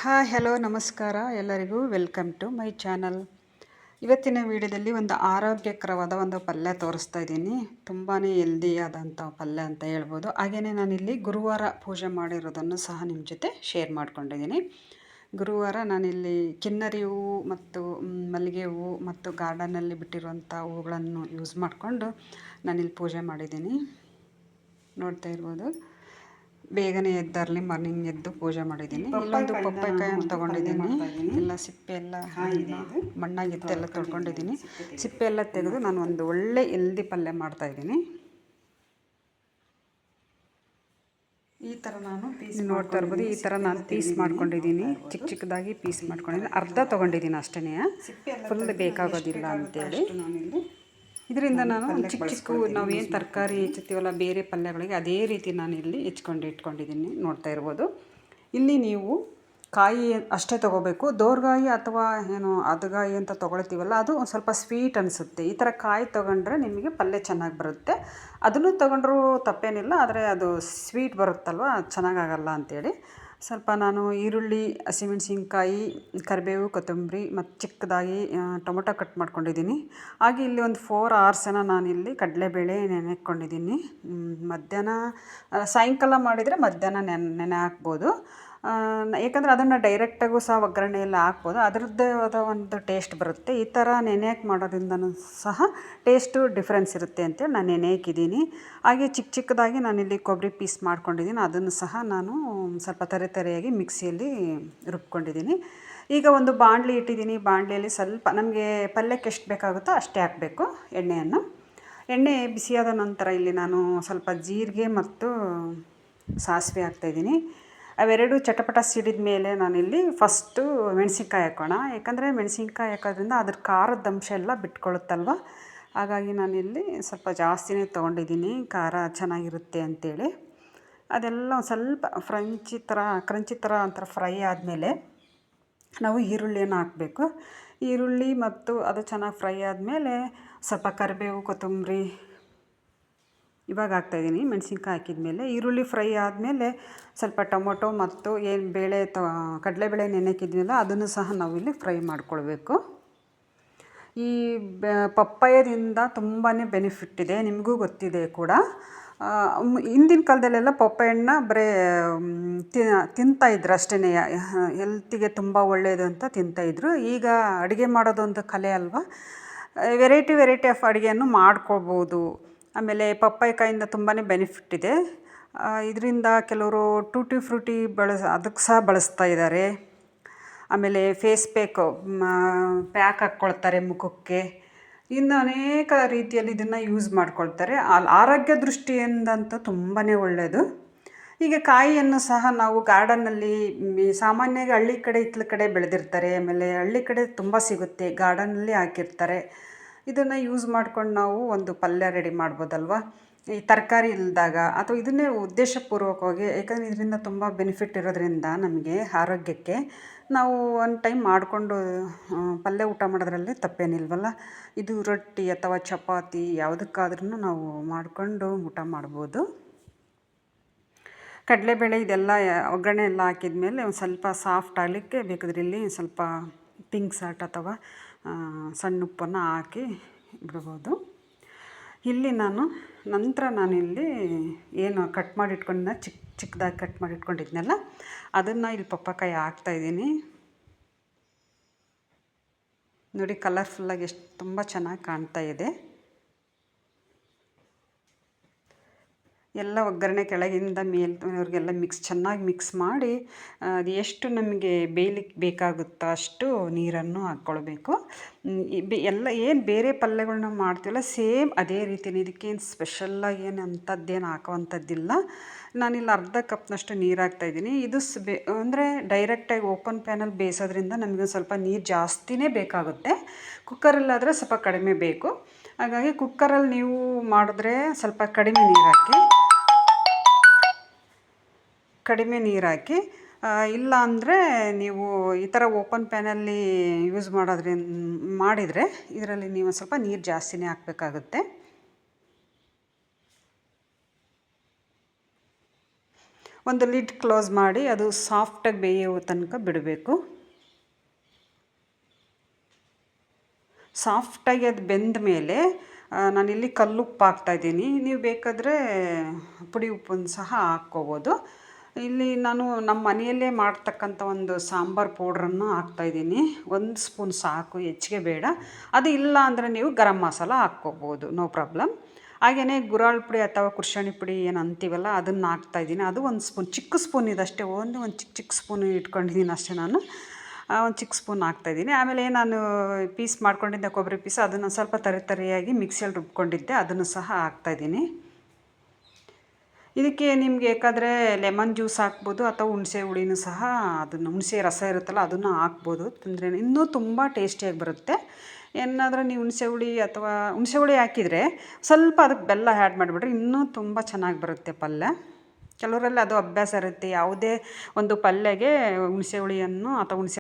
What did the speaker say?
Hi hello ನಮಸ್ಕಾರ ಎಲ್ಲರಿಗೂ welcome to my channel. ಇವತ್ತಿನ ವಿಡಿಯೋದಲ್ಲಿ ಒಂದು ಆರೋಗ್ಯಕರವಾದ ಒಂದು ಪಲ್ಯ ತೋರಿಸ್ತಾ ಇದ್ದೀನಿ. ತುಂಬಾ ಹೆಲ್ದಿ ಆದಂಥ ಪಲ್ಯ ಅಂತ ಹೇಳ್ಬೋದು. ಹಾಗೆಯೇ ನಾನಿಲ್ಲಿ ಗುರುವಾರ ಪೂಜೆ ಮಾಡಿರೋದನ್ನು ಸಹ ನಿಮ್ಮ ಜೊತೆ ಶೇರ್ ಮಾಡ್ಕೊಂಡಿದ್ದೀನಿ. ಗುರುವಾರ ನಾನಿಲ್ಲಿ ಕಿನ್ನರಿ ಹೂವು ಮತ್ತು ಮಲ್ಲಿಗೆ ಹೂವು ಮತ್ತು ಗಾರ್ಡನಲ್ಲಿ ಬಿಟ್ಟಿರುವಂಥ ಹೂಗಳನ್ನು ಯೂಸ್ ಮಾಡಿಕೊಂಡು ನಾನಿಲ್ಲಿ ಪೂಜೆ ಮಾಡಿದ್ದೀನಿ. ನೋಡ್ತಾ ಇರ್ಬೋದು. ಬೇಗನೆ ಎದ್ದರ್ಲಿ ಮಾರ್ನಿಂಗ್ ಎದ್ದು ಪೂಜೆ ಮಾಡಿದ್ದೀನಿ. ಇಲ್ಲೊಂದು ಪಪ್ಪಾಯಿಕಾಯನ್ನು ತೊಗೊಂಡಿದ್ದೀನಿ. ಎಲ್ಲ ಸಿಪ್ಪೆ ಎಲ್ಲ ಮಣ್ಣಾಗಿತ್ತು ಎಲ್ಲ ತೊಳ್ಕೊಂಡಿದ್ದೀನಿ. ಸಿಪ್ಪೆ ಎಲ್ಲ ತೆಗೆದು ನಾನು ಒಂದು ಒಳ್ಳೆ ಹೆಲ್ದಿ ಪಲ್ಯ ಮಾಡ್ತಾಯಿದ್ದೀನಿ. ಈ ಥರ ನಾನು ನೋಡ್ತಾ ಇರ್ಬೋದು. ಈ ಥರ ನಾನು ಪೀಸ್ ಮಾಡ್ಕೊಂಡಿದ್ದೀನಿ. ಚಿಕ್ಕ ಚಿಕ್ಕದಾಗಿ ಪೀಸ್ ಮಾಡ್ಕೊಂಡಿದ್ದೀನಿ. ಅರ್ಧ ತೊಗೊಂಡಿದ್ದೀನಿ ಅಷ್ಟೇ, ಫುಲ್ ಬೇಕಾಗೋದಿಲ್ಲ ಅಂತೇಳಿ. ಇದರಿಂದ ನಾನು ಚಿಕ್ಕ ಚಿಕ್ಕ ನಾವೇನು ತರಕಾರಿ ಹೆಚ್ಚುತ್ತೀವಲ್ಲ ಬೇರೆ ಪಲ್ಯಗಳಿಗೆ, ಅದೇ ರೀತಿ ನಾನು ಇಲ್ಲಿ ಇಟ್ಕೊಂಡಿದ್ದೀನಿ. ನೋಡ್ತಾ ಇರ್ಬೋದು. ಇಲ್ಲಿ ನೀವು ಕಾಯಿ ಅಷ್ಟೇ ತೊಗೋಬೇಕು. ದೋರ್ಗಾಯಿ ಅಥವಾ ಏನು ಅದಗಾಯಿ ಅಂತ ತೊಗೊಳ್ತೀವಲ್ಲ, ಅದು ಒಂದು ಸ್ವಲ್ಪ ಸ್ವೀಟ್ ಅನಿಸುತ್ತೆ. ಈ ಥರ ಕಾಯಿ ತೊಗೊಂಡ್ರೆ ನಿಮಗೆ ಪಲ್ಯ ಚೆನ್ನಾಗಿ ಬರುತ್ತೆ. ಅದನ್ನು ತೊಗೊಂಡ್ರೂ ತಪ್ಪೇನಿಲ್ಲ, ಆದರೆ ಅದು ಸ್ವೀಟ್ ಬರುತ್ತಲ್ವ, ಅದು ಚೆನ್ನಾಗಾಗಲ್ಲ ಅಂಥೇಳಿ ಸ್ವಲ್ಪ ನಾನು ಈರುಳ್ಳಿ, ಹಸಿಮೆಣ್ಸಿನ್ಕಾಯಿ, ಕರಿಬೇವು, ಕೊತ್ತಂಬರಿ ಮತ್ತು ಚಿಕ್ಕದಾಗಿ ಟೊಮೊಟೊ ಕಟ್ ಮಾಡ್ಕೊಂಡಿದ್ದೀನಿ. ಹಾಗೆ ಇಲ್ಲಿ ಒಂದು 4 hours ನಾನಿಲ್ಲಿ ಕಡಲೆಬೇಳೆ ನೆನೆಕ್ಕೊಂಡಿದ್ದೀನಿ. ಮಧ್ಯಾಹ್ನ ಸಾಯಂಕಾಲ ಮಾಡಿದರೆ ಮಧ್ಯಾಹ್ನ ನೆನೆ ಹಾಕ್ಬೋದು. ಏಕೆಂದರೆ ಅದನ್ನು ಡೈರೆಕ್ಟಾಗೂ ಸಹ ಒಗ್ಗರಣೆಯಲ್ಲಿ ಹಾಕ್ಬೋದು. ಅದರದ್ದೇ ಆದ ಒಂದು ಟೇಸ್ಟ್ ಬರುತ್ತೆ. ಈ ಥರ ನೆನೆಯಕ್ಕೆ ಮಾಡೋದ್ರಿಂದನೂ ಸಹ ಟೇಸ್ಟು ಡಿಫ್ರೆನ್ಸ್ ಇರುತ್ತೆ ಅಂತೇಳಿ ನಾನು ನೆನೆಯಕ್ಕಿದ್ದೀನಿ. ಹಾಗೆ ಚಿಕ್ಕ ಚಿಕ್ಕದಾಗಿ ನಾನಿಲ್ಲಿ ಕೊಬ್ಬರಿ ಪೀಸ್ ಮಾಡ್ಕೊಂಡಿದ್ದೀನಿ. ಅದನ್ನು ಸಹ ನಾನು ಸ್ವಲ್ಪ ತರಿಯಾಗಿ ಮಿಕ್ಸಿಯಲ್ಲಿ ರುಬ್ಕೊಂಡಿದ್ದೀನಿ. ಈಗ ಒಂದು ಬಾಣಲಿ ಇಟ್ಟಿದ್ದೀನಿ. ಬಾಣಲಿಯಲ್ಲಿ ಸ್ವಲ್ಪ ನಮಗೆ ಪಲ್ಯಕ್ಕೆ ಎಷ್ಟು ಬೇಕಾಗುತ್ತೋ ಅಷ್ಟೇ ಹಾಕಬೇಕು ಎಣ್ಣೆಯನ್ನು. ಎಣ್ಣೆ ಬಿಸಿಯಾದ ನಂತರ ಇಲ್ಲಿ ನಾನು ಸ್ವಲ್ಪ ಜೀರಿಗೆ ಮತ್ತು ಸಾಸಿವೆ ಹಾಕ್ತಾಯಿದ್ದೀನಿ. ಅವೆರಡು ಚಟಪಟ ಸಿಡಿದ ಮೇಲೆ ನಾನಿಲ್ಲಿ ಫಸ್ಟು ಮೆಣಸಿನ್ಕಾಯಿ ಹಾಕೋಣ. ಯಾಕಂದರೆ ಮೆಣಸಿನ್ಕಾಯಿ ಹಾಕೋದ್ರಿಂದ ಅದ್ರ ಖಾರದ ಅಂಶ ಎಲ್ಲ ಬಿಟ್ಕೊಳ್ಳುತ್ತಲ್ವ. ಹಾಗಾಗಿ ನಾನಿಲ್ಲಿ ಸ್ವಲ್ಪ ಜಾಸ್ತಿನೇ ತೊಗೊಂಡಿದ್ದೀನಿ, ಖಾರ ಚೆನ್ನಾಗಿರುತ್ತೆ ಅಂಥೇಳಿ. ಅದೆಲ್ಲ ಸ್ವಲ್ಪ ಕ್ರಂಚಿ ಥರ ಒಂಥರ ಫ್ರೈ ಆದಮೇಲೆ ನಾವು ಈರುಳ್ಳಿಯನ್ನು ಹಾಕಬೇಕು. ಈರುಳ್ಳಿ ಮತ್ತು ಅದು ಚೆನ್ನಾಗಿ ಫ್ರೈ ಆದಮೇಲೆ ಸ್ವಲ್ಪ ಕರಿಬೇವು, ಕೊತ್ತಂಬರಿ ಇವಾಗ ಹಾಕ್ತಾಯಿದ್ದೀನಿ. ಮೆಣಸಿನ್ಕಾಯಿ ಹಾಕಿದ್ಮೇಲೆ ಈರುಳ್ಳಿ ಫ್ರೈ ಆದಮೇಲೆ ಸ್ವಲ್ಪ ಟೊಮೊಟೊ ಮತ್ತು ಏನು ಬೇಳೆ ಕಡಲೆಬೇಳೆ ನೆನೆಕ್ಕಿದ್ವಲ್ಲ ಅದನ್ನು ಸಹ ನಾವಿಲ್ಲಿ ಫ್ರೈ ಮಾಡ್ಕೊಳ್ಬೇಕು. ಈ ಪಪ್ಪಾಯದಿಂದ ತುಂಬಾ ಬೆನಿಫಿಟ್ ಇದೆ, ನಿಮಗೂ ಗೊತ್ತಿದೆ ಕೂಡ. ಹಿಂದಿನ ಕಾಲದಲ್ಲೆಲ್ಲ ಪಪ್ಪಾಯಣ್ಣ ಬರೀ ತಿಂತಾಯಿದ್ರು ಅಷ್ಟೇ, ಹೆಲ್ತಿಗೆ ತುಂಬ ಒಳ್ಳೆಯದು ಅಂತ ತಿಂತಾಯಿದ್ರು. ಈಗ ಅಡುಗೆ ಮಾಡೋದೊಂದು ಕಲೆ ಅಲ್ವಾ, ವೆರೈಟಿ ಆಫ್ ಅಡುಗೆಯನ್ನು ಮಾಡ್ಕೊಳ್ಬೋದು. ಆಮೇಲೆ ಪಪ್ಪಾಯಿಕಾಯಿಂದ ತುಂಬಾ ಬೆನಿಫಿಟ್ ಇದೆ. ಇದರಿಂದ ಕೆಲವರು ಟೂಟಿ ಫ್ರೂಟಿ ಅದಕ್ಕೆ ಸಹ ಬಳಸ್ತಾ ಇದ್ದಾರೆ. ಆಮೇಲೆ ಫೇಸ್ ಪ್ಯಾಕ್ ಹಾಕ್ಕೊಳ್ತಾರೆ ಮುಖಕ್ಕೆ. ಇನ್ನು ಅನೇಕ ರೀತಿಯಲ್ಲಿ ಇದನ್ನು ಯೂಸ್ ಮಾಡ್ಕೊಳ್ತಾರೆ. ಆರೋಗ್ಯ ದೃಷ್ಟಿಯಿಂದಂತೂ ತುಂಬಾ ಒಳ್ಳೆಯದು. ಹೀಗೆ ಕಾಯಿಯನ್ನು ಸಹ ನಾವು ಗಾರ್ಡನ್ನಲ್ಲಿ ಸಾಮಾನ್ಯವಾಗಿ ಹಳ್ಳಿ ಕಡೆ ಹಿತ್ತಲ ಕಡೆ ಬೆಳೆದಿರ್ತಾರೆ. ಆಮೇಲೆ ಹಳ್ಳಿ ಕಡೆ ತುಂಬ ಸಿಗುತ್ತೆ, ಗಾರ್ಡನ್ನಲ್ಲಿ ಹಾಕಿರ್ತಾರೆ. ಇದನ್ನು ಯೂಸ್ ಮಾಡ್ಕೊಂಡು ನಾವು ಒಂದು ಪಲ್ಯ ರೆಡಿ ಮಾಡ್ಬೋದಲ್ವ, ಈ ತರಕಾರಿ ಇಲ್ಲದಾಗ. ಅಥವಾ ಇದನ್ನೇ ಉದ್ದೇಶಪೂರ್ವಕವಾಗಿ, ಯಾಕಂದರೆ ಇದರಿಂದ ತುಂಬ ಬೆನಿಫಿಟ್ ಇರೋದ್ರಿಂದ ನಮಗೆ ಆರೋಗ್ಯಕ್ಕೆ ನಾವು ಒಂದು ಟೈಮ್ ಮಾಡಿಕೊಂಡು ಪಲ್ಯ ಊಟ ಮಾಡೋದ್ರಲ್ಲಿ ತಪ್ಪೇನಿಲ್ವಲ್ಲ. ಇದು ರೊಟ್ಟಿ ಅಥವಾ ಚಪಾತಿ ಯಾವುದಕ್ಕಾದ್ರೂ ನಾವು ಮಾಡಿಕೊಂಡು ಊಟ ಮಾಡ್ಬೋದು. ಕಡಲೆಬೇಳೆ ಇದೆಲ್ಲ ಒಗ್ಗರಣೆ ಎಲ್ಲ ಹಾಕಿದ್ಮೇಲೆ ಒಂದು ಸ್ವಲ್ಪ ಸಾಫ್ಟ್ ಆಗಲಿಕ್ಕೆ ಬೇಕಾದ್ರೆ ಇಲ್ಲಿ ಸ್ವಲ್ಪ ಪಿಂಕ್ ಸಾಲ್ಟ್ ಅಥವಾ ಸಣ್ಣ ಉಪ್ಪನ್ನು ಹಾಕಿ ಬಿಡ್ಬೋದು. ಇಲ್ಲಿ ನಂತರ ನಾನಿಲ್ಲಿ ಏನು ಕಟ್ ಮಾಡಿ ಇಟ್ಕೊಂಡಿದ್ದ ಚಿಕ್ಕದಾಗಿ ಕಟ್ ಮಾಡಿ ಇಟ್ಕೊಂಡಿದ್ನಲ್ಲ ಅದನ್ನು ಇಲ್ಲಿ ಪಪ್ಪಾಕಾಯಿ ಹಾಕ್ತಾಯಿದ್ದೀನಿ. ನೋಡಿ, ಕಲರ್ಫುಲ್ಲಾಗಿ ಎಷ್ಟು ತುಂಬ ಚೆನ್ನಾಗಿ ಕಾಣ್ತಾ ಇದೆ. ಎಲ್ಲ ಒಗ್ಗರಣೆ ಕೆಳಗಿಂದ ಮೇಲ್ವರೆಗೆಲ್ಲ ಚೆನ್ನಾಗಿ ಮಿಕ್ಸ್ ಮಾಡಿ ಅದು ಎಷ್ಟು ನಮಗೆ ಬೇಯಲಿಕ್ಕೆ ಬೇಕಾಗುತ್ತೋ ಅಷ್ಟು ನೀರನ್ನು ಹಾಕ್ಕೊಳ್ಬೇಕು. ಎಲ್ಲ ಏನು ಬೇರೆ ಪಲ್ಯಗಳನ್ನ ಮಾಡ್ತೀವಲ್ಲ ಸೇಮ್ ಅದೇ ರೀತಿಯೇ. ಇದಕ್ಕೇನು ಸ್ಪೆಷಲ್ಲಾಗಿ ಏನು ಅಂಥದ್ದೇನು ಹಾಕೋವಂಥದ್ದಿಲ್ಲ. ನಾನಿಲ್ಲಿ ಅರ್ಧ ಕಪ್ನಷ್ಟು ನೀರು ಹಾಕ್ತಾಯಿದ್ದೀನಿ. ಇದು ಅಂದರೆ ಡೈರೆಕ್ಟಾಗಿ ಓಪನ್ ಪ್ಯಾನಲ್ಲಿ ಬೇಯಿಸೋದ್ರಿಂದ ನಮಗೆ ಸ್ವಲ್ಪ ನೀರು ಜಾಸ್ತಿನೇ ಬೇಕಾಗುತ್ತೆ. ಕುಕ್ಕರಲ್ಲಾದರೆ ಸ್ವಲ್ಪ ಕಡಿಮೆ ಬೇಕು. ಹಾಗಾಗಿ ಕುಕ್ಕರಲ್ಲಿ ನೀವು ಮಾಡಿದ್ರೆ ಸ್ವಲ್ಪ ಕಡಿಮೆ ನೀರು ಹಾಕಿ. ಇಲ್ಲ ಅಂದರೆ ನೀವು ಈ ಥರ ಓಪನ್ ಪ್ಯಾನಲ್ಲಿ ಯೂಸ್ ಮಾಡಿದರೆ ಇದರಲ್ಲಿ ನೀವು ಸ್ವಲ್ಪ ನೀರು ಜಾಸ್ತಿನೇ ಹಾಕಬೇಕಾಗುತ್ತೆ. ಒಂದು ಲಿಡ್ ಕ್ಲೋಸ್ ಮಾಡಿ ಅದು ಸಾಫ್ಟಾಗಿ ಬೇಯೋ ತನಕ ಬಿಡಬೇಕು. ಸಾಫ್ಟಾಗಿ ಅದು ಬೆಂದ ಮೇಲೆ ನಾನಿಲ್ಲಿ ಕಲ್ಲುಪ್ಪು ಹಾಕ್ತಾಯಿದ್ದೀನಿ. ನೀವು ಬೇಕಾದರೆ ಪುಡಿ ಉಪ್ಪನ್ನು ಸಹ ಹಾಕ್ಕೋಬೋದು. ಇಲ್ಲಿ ನಾನು ನಮ್ಮ ಮನೆಯಲ್ಲೇ ಮಾಡ್ತಕ್ಕಂಥ ಒಂದು ಸಾಂಬಾರು ಪೌಡ್ರನ್ನು ಹಾಕ್ತಾಯಿದ್ದೀನಿ. 1 ಸ್ಪೂನ್ ಸಾಕು, ಹೆಚ್ಚಿಗೆ ಬೇಡ. ಅದು ಇಲ್ಲ ಅಂದರೆ ನೀವು ಗರಂ ಮಸಾಲ ಹಾಕ್ಕೋಬೋದು, ನೋ ಪ್ರಾಬ್ಲಮ್. ಹಾಗೆಯೇ ಗುರಾಳ್ ಪುಡಿ ಅಥವಾ ಕುರ್ಷಾಣಿ ಪುಡಿ ಏನು ಅಂತೀವಲ್ಲ ಅದನ್ನು ಹಾಕ್ತಾಯಿದ್ದೀನಿ. ಅದು 1 ಸ್ಪೂನ್, ಚಿಕ್ಕ ಸ್ಪೂನ್ ಇದಷ್ಟೇ, ಒಂದು ಚಿಕ್ಕ ಸ್ಪೂನ್ ಇಟ್ಕೊಂಡಿದ್ದೀನಿ ಅಷ್ಟೇ ನಾನು. ಒಂದು ಚಿಕ್ಕ ಸ್ಪೂನ್ ಹಾಕ್ತಾಯಿದ್ದೀನಿ. ಆಮೇಲೆ ನಾನು ಪೀಸ್ ಮಾಡ್ಕೊಂಡಿದ್ದೆ ಕೊಬ್ಬರಿ ಪೀಸ್, ಅದನ್ನು ಸ್ವಲ್ಪ ತರಿಯಾಗಿ ಮಿಕ್ಸಿಯಲ್ಲಿ ರುಬ್ಕೊಂಡಿದ್ದೆ, ಅದನ್ನು ಸಹ ಹಾಕ್ತಾಯಿದ್ದೀನಿ. ಇದಕ್ಕೆ ನಿಮ್ಗೆ ಬೇಕಾದರೆ ಲೆಮನ್ ಜ್ಯೂಸ್ ಹಾಕ್ಬೋದು ಅಥವಾ ಹುಣಸೆ ಹುಳಿನೂ ಸಹ, ಅದನ್ನು ಹುಣಸೆ ರಸ ಇರುತ್ತಲ್ಲ ಅದನ್ನು ಹಾಕ್ಬೋದು, ತೊಂದರೆ ಇನ್ನೂ ತುಂಬ ಟೇಸ್ಟಿಯಾಗಿ ಬರುತ್ತೆ. ಏನಾದರೂ ನೀವು ಹುಣಸೆ ಹುಳಿ ಅಥವಾ ಹುಣಸೆ ಹುಳಿ ಹಾಕಿದರೆ ಸ್ವಲ್ಪ ಅದಕ್ಕೆ ಬೆಲ್ಲ ಆ್ಯಡ್ ಮಾಡಿಬಿಟ್ರೆ ಇನ್ನೂ ತುಂಬ ಚೆನ್ನಾಗಿ ಬರುತ್ತೆ ಪಲ್ಯ. ಕೆಲವರೆಲ್ಲ ಅದು ಅಭ್ಯಾಸ ಇರುತ್ತೆ, ಯಾವುದೇ ಒಂದು ಪಲ್ಯಗೆ ಹುಣಸೆ ಹುಳಿಯನ್ನು ಅಥವಾ ಹುಣಸೆ